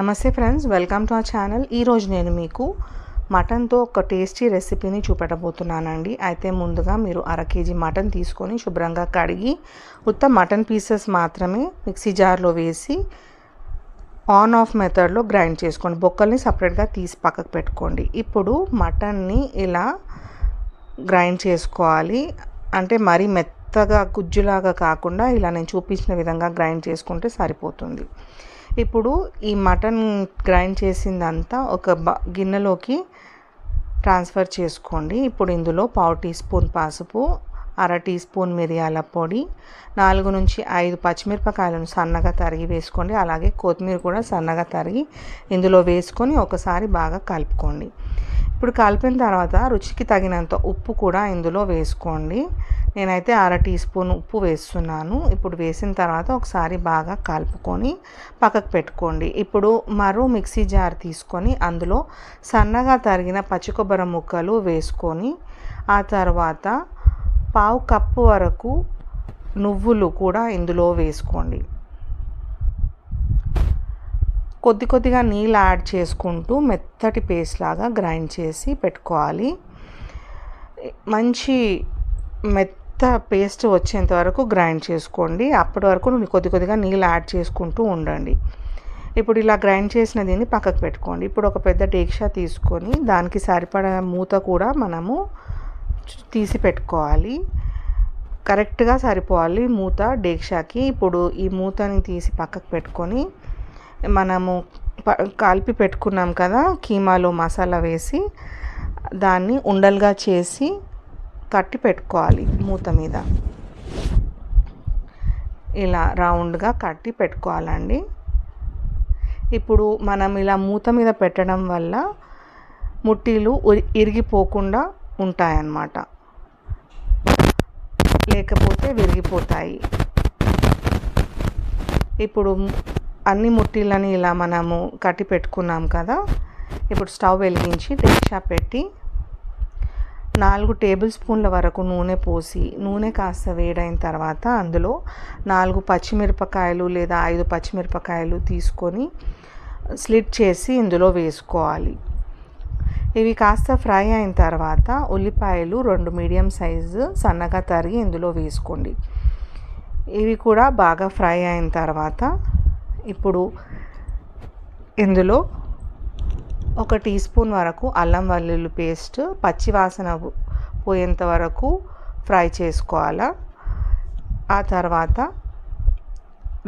నమస్తే friends, welcome to our channel. ఈరోజు నేను మీకు మటన్తో ఒక టేస్టీ రెసిపీని చూపెట్టబోతున్నానండి. అయితే ముందుగా మీరు 1/2 kg మటన్ తీసుకొని శుభ్రంగా కడిగి ఉత్త మటన్ పీసెస్ మాత్రమే మిక్సీ జార్లో వేసి ఆన్ ఆఫ్ మెథడ్లో గ్రైండ్ చేసుకోండి. బొక్కల్ని సపరేట్గా తీసి పక్కకు పెట్టుకోండి. ఇప్పుడు మటన్ని ఇలా గ్రైండ్ చేసుకోవాలి. అంటే మరీ మెత్తగా గుజ్జులాగా కాకుండా ఇలా నేను చూపించిన విధంగా గ్రైండ్ చేసుకుంటే సరిపోతుంది. ఇప్పుడు ఈ మటన్ గ్రైండ్ చేసిందంతా ఒక గిన్నెలోకి ట్రాన్స్ఫర్ చేసుకోండి. ఇప్పుడు ఇందులో 1/2 టీ స్పూన్ పసుపు, 1/2 టీ స్పూన్ మిరియాల పొడి, 4 నుంచి 5 పచ్చిమిరపకాయలను సన్నగా తరిగి వేసుకోండి. అలాగే కొత్తిమీర కూడా సన్నగా తరిగి ఇందులో వేసుకొని ఒకసారి బాగా కలుపుకోండి. ఇప్పుడు కలిపిన తర్వాత రుచికి తగినంత ఉప్పు కూడా ఇందులో వేసుకోండి. నేనైతే 1/2 టీ స్పూన్ ఉప్పు వేస్తున్నాను. ఇప్పుడు వేసిన తర్వాత ఒకసారి బాగా కలుపుకొని పక్కకు పెట్టుకోండి. ఇప్పుడు మరో మిక్సీ జార్ తీసుకొని అందులో సన్నగా తరిగిన పచ్చి కొబ్బరి ముక్కలు వేసుకొని ఆ తర్వాత 1/2 కప్పు వరకు నువ్వులు కూడా ఇందులో వేసుకోండి. కొద్దిగా నీళ్ళు యాడ్ చేసుకుంటూ మెత్తటి పేస్ట్ లాగా గ్రైండ్ చేసి పెట్టుకోవాలి. మంచి మెత్త పేస్ట్ వచ్చేంత వరకు గ్రైండ్ చేసుకోండి. అప్పటి వరకు కొద్దిగా నీళ్ళు యాడ్ చేసుకుంటూ ఉండండి. ఇప్పుడు ఇలా గ్రైండ్ చేసిన దీన్ని పక్కకు పెట్టుకోండి. ఇప్పుడు ఒక పెద్ద డేక్షా తీసుకొని దానికి సరిపడా మూత కూడా మనము తీసి పెట్టుకోవాలి. కరెక్ట్గా సరిపోవాలి మూత డేక్షాకి. ఇప్పుడు ఈ మూతని తీసి పక్కకు పెట్టుకొని మనము కలిపి పెట్టుకున్నాం కదా, కీమాలో మసాలా వేసి దాన్ని ఉండలుగా చేసి కట్టి పెట్టుకోవాలి. మూత మీద ఇలా రౌండ్గా కట్టి పెట్టుకోవాలండి. ఇప్పుడు మనం ఇలా మూత మీద పెట్టడం వల్ల ముట్టీలు ఇరిగిపోకుండా ఉంటాయన్నమాట, లేకపోతే విరిగిపోతాయి. ఇప్పుడు అన్ని ముట్టీలని ఇలా మనము కట్టి పెట్టుకున్నాం కదా. ఇప్పుడు స్టవ్ వెలిగించి డేక్షా పెట్టి 4 టేబుల్ స్పూన్ల వరకు నూనె పోసి నూనె కాస్త వేడైన తర్వాత అందులో 4 పచ్చిమిరపకాయలు లేదా 5 పచ్చిమిరపకాయలు తీసుకొని స్లిట్ చేసి ఇందులో వేసుకోవాలి. ఇవి కాస్త ఫ్రై అయిన తర్వాత ఉల్లిపాయలు 2 మీడియం సైజు సన్నగా తరిగి ఇందులో వేసుకోండి. ఇవి కూడా బాగా ఫ్రై అయిన తర్వాత ఇప్పుడు ఇందులో 1 టీ స్పూన్ వరకు అల్లం వెల్లుల్లి పేస్ట్ పచ్చి వాసన పోయేంత వరకు ఫ్రై చేసుకోవాలా. ఆ తర్వాత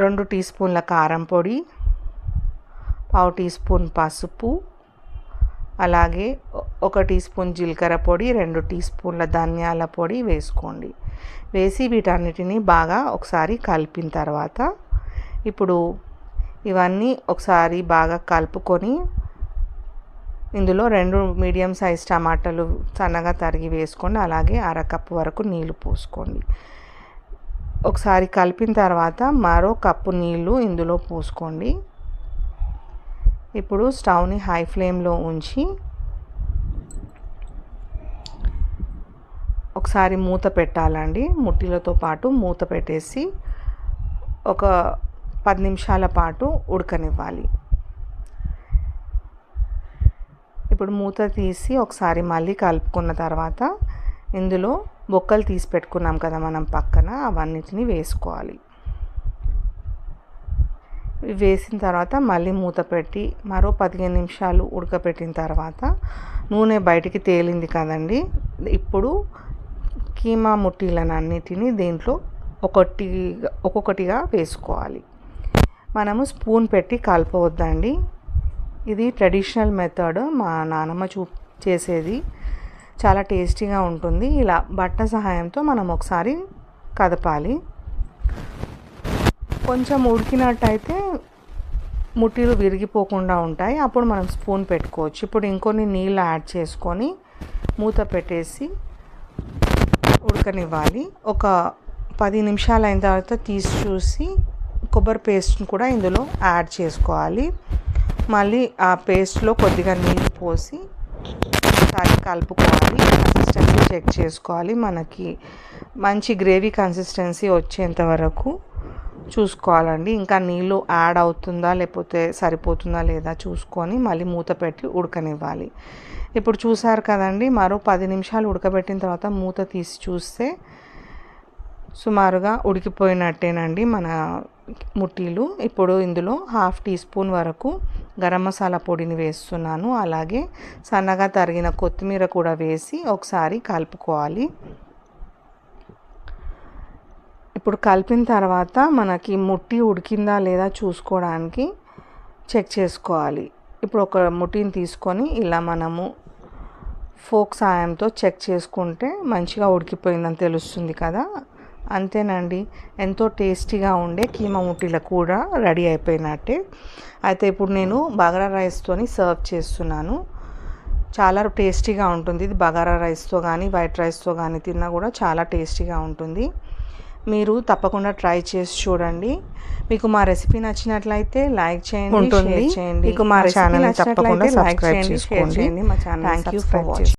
2 టీ స్పూన్ల కారం పొడి, 1/2 టీ స్పూన్ పసుపు, అలాగే 1 టీ స్పూన్ జీలకర్ర పొడి, 2 టీ స్పూన్ల ధనియాల పొడి వేసుకోండి. వేసి వీటన్నిటిని బాగా ఒకసారి కలిపిన తర్వాత ఇప్పుడు ఇవన్నీ ఒకసారి బాగా కలుపుకొని ఇందులో 2 మీడియం సైజ్ టమాటాలు సన్నగా తరిగి వేసుకోండి. అలాగే 1/2 కప్పు వరకు నీళ్లు పోసుకోండి. ఒకసారి కలిపిన తర్వాత మరో కప్పు నీళ్లు ఇందులో పోసుకోండి. ఇప్పుడు స్టవ్ని హై ఫ్లేమ్లో ఉంచి ఒకసారి మూత పెట్టాలండి. ముట్టిలతో పాటు మూత పెట్టేసి ఒక 10 నిమిషాల పాటు ఉడకనివ్వాలి. ఇప్పుడు మూత తీసి ఒకసారి మళ్ళీ కలుపుకున్న తర్వాత ఇందులో బొక్కలు తీసి పెట్టుకున్నాం కదా మనం పక్కన, అవన్నిటిని వేసుకోవాలి. వేసిన తర్వాత మళ్ళీ మూత పెట్టి మరో 15 నిమిషాలు ఉడకపెట్టిన తర్వాత నూనె బయటికి తేలింది కదండి. ఇప్పుడు కీమా ముట్టీలన్నిటిని దీంట్లో ఒక్కొక్కటిగా వేసుకోవాలి. మనము స్పూన్ పెట్టి కలపవద్దండి. ఇది ట్రెడిషనల్ మెథడ్, మా నానమ్మ చేసేది. చాలా టేస్టీగా ఉంటుంది. ఇలా బట్ట సహాయంతో మనం ఒకసారి కదపాలి. కొంచెం ఉడికినట్టయితే ముట్టీలు విరిగిపోకుండా ఉంటాయి. అప్పుడు మనం స్పూన్ పెట్టుకోవచ్చు. ఇప్పుడు ఇంకొన్ని నీళ్ళు యాడ్ చేసుకొని మూత పెట్టేసి ఉడకనివ్వాలి. ఒక 10 నిమిషాలు అయిన తర్వాత తీసి చూసి కొబ్బరి పేస్ట్ని కూడా ఇందులో యాడ్ చేసుకోవాలి. మళ్ళీ ఆ పేస్ట్లో కొద్దిగా నీళ్ళు పోసి ఒకసారి కలుపుకోవాలి. కన్సిస్టెన్సీ చెక్ చేసుకోవాలి. మనకి మంచి గ్రేవీ కన్సిస్టెన్సీ వచ్చేంత వరకు చూసుకోవాలండి. ఇంకా నీళ్ళు యాడ్ అవుతుందా లేకపోతే సరిపోతుందా లేదా చూసుకొని మళ్ళీ మూత పెట్టి ఉడకనివ్వాలి. ఇప్పుడు చూసారు కదండి, మరో 10 నిమిషాలు ఉడకబెట్టిన తర్వాత మూత తీసి చూస్తే సుమారుగా ఉడికిపోయినట్టేనండి మన ముట్టీలు. ఇప్పుడు ఇందులో 1/2 టీ స్పూన్ వరకు గరం మసాలా పొడిని వేస్తున్నాను. అలాగే సన్నగా తరిగిన కొత్తిమీర కూడా వేసి ఒకసారి కలుపుకోవాలి. ఇప్పుడు కలిపిన తర్వాత మనకి ముట్టి ఉడికిందా లేదా చూసుకోవడానికి చెక్ చేసుకోవాలి. ఇప్పుడు ఒక ముట్టిని తీసుకొని ఇలా మనము ఫోక్ సాయంతో చెక్ చేసుకుంటే మంచిగా ఉడికిపోయిందని తెలుస్తుంది కదా. అంతేనండి, ఎంతో టేస్టీగా ఉండే కీమా ముట్టీల కూర రెడీ అయిపోయినట్టే. అయితే ఇప్పుడు నేను బగారా రైస్తోని సర్వ్ చేస్తున్నాను. చాలా టేస్టీగా ఉంటుంది. ఇది బగారా రైస్తో కానీ వైట్ రైస్తో కానీ తిన్నా కూడా చాలా టేస్టీగా ఉంటుంది. మీరు తప్పకుండా ట్రై చేసి చూడండి. మీకు మా రెసిపీ నచ్చినట్లయితే లైక్ చేయండి, షేర్ చేయండి. మీకు మా ఛానల్ తప్పకుండా సబ్స్క్రైబ్ చేసుకోండి. మా channel thank you for watching.